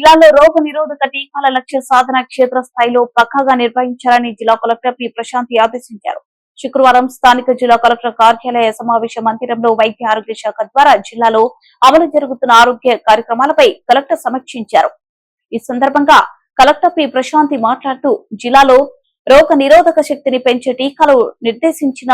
జిల్లాలో రోగ నిరోధక టీకాల లక్ష్య సాధన క్షేత్ర స్థాయిలో పక్కాగా నిర్వహించాలని జిల్లా కలెక్టర్ పి ప్రశాంతి ఆదేశించారు. శుక్రవారం స్థానిక జిల్లా కలెక్టర్ కార్యాలయ సమావేశ మందిరంలో వైద్య ఆరోగ్య శాఖ ద్వారా జిల్లాలో అమలు జరుగుతున్న ఆరోగ్య కార్యక్రమాలపై కలెక్టర్ సమీక్షించారు. ఈ సందర్భంగా కలెక్టర్ పి ప్రశాంతి మాట్లాడుతూ జిల్లాలో రోగ నిరోధక శక్తిని పెంచే టీకాలు నిర్దేశించిన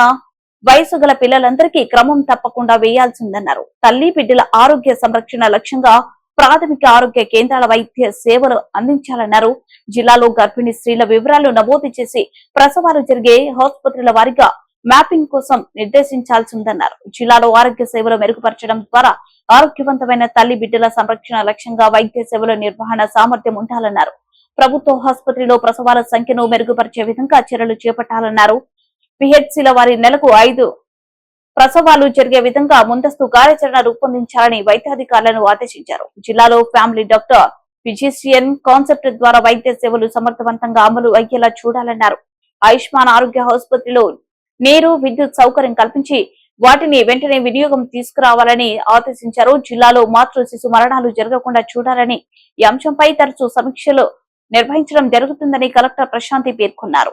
వయసు గల పిల్లలందరికీ క్రమం తప్పకుండా వేయాల్సిందన్నారు. తల్లి బిడ్డల ఆరోగ్య సంరక్షణ లక్ష్యంగా ప్రాథమిక ఆరోగ్య కేంద్రాల వైద్య సేవలు అందించాలన్నారు. జిల్లాలో గర్భిణీ స్త్రీల వివరాలు నమోదు చేసి ప్రసవాలు జరిగే ఆసుపత్రుల వారీగా మ్యాపింగ్ కోసం నిర్దేశించాల్సిందన్నారు. జిల్లాలో ఆరోగ్య సేవలు మెరుగుపరచడం ద్వారా ఆరోగ్యవంతమైన తల్లి బిడ్డల సంరక్షణ లక్ష్యంగా వైద్య సేవల నిర్వహణ సామర్థ్యం ఉండాలన్నారు. ప్రభుత్వ ఆసుపత్రిలో ప్రసవాల సంఖ్యను మెరుగుపరిచే విధంగా చర్యలు చేపట్టాలన్నారు. పిహెచ్సిల వారి నెలకు 5 ప్రసవాలు జరిగే విధంగా ముందస్తు కార్యాచరణ రూపొందించాలని వైద్యాధికారులను ఆదేశించారు. జిల్లాలో ఫ్యామిలీ డాక్టర్ ఫిజిషియన్ కాన్సెప్ట్ ద్వారా వైద్య సేవలు సమర్థవంతంగా అమలు అయ్యేలా చూడాలన్నారు. ఆయుష్మాన్ ఆరోగ్య ఆసుపత్రిలో నీరు, విద్యుత్ సౌకర్యం కల్పించి వాటిని వెంటనే వినియోగం తీసుకురావాలని ఆదేశించారు. జిల్లాలో మాతృ శిశు మరణాలు జరగకుండా చూడాలని ఈ అంశంపై తరచూ సమీక్షలు నిర్వహించడం జరుగుతుందని కలెక్టర్ ప్రశాంతి పేర్కొన్నారు.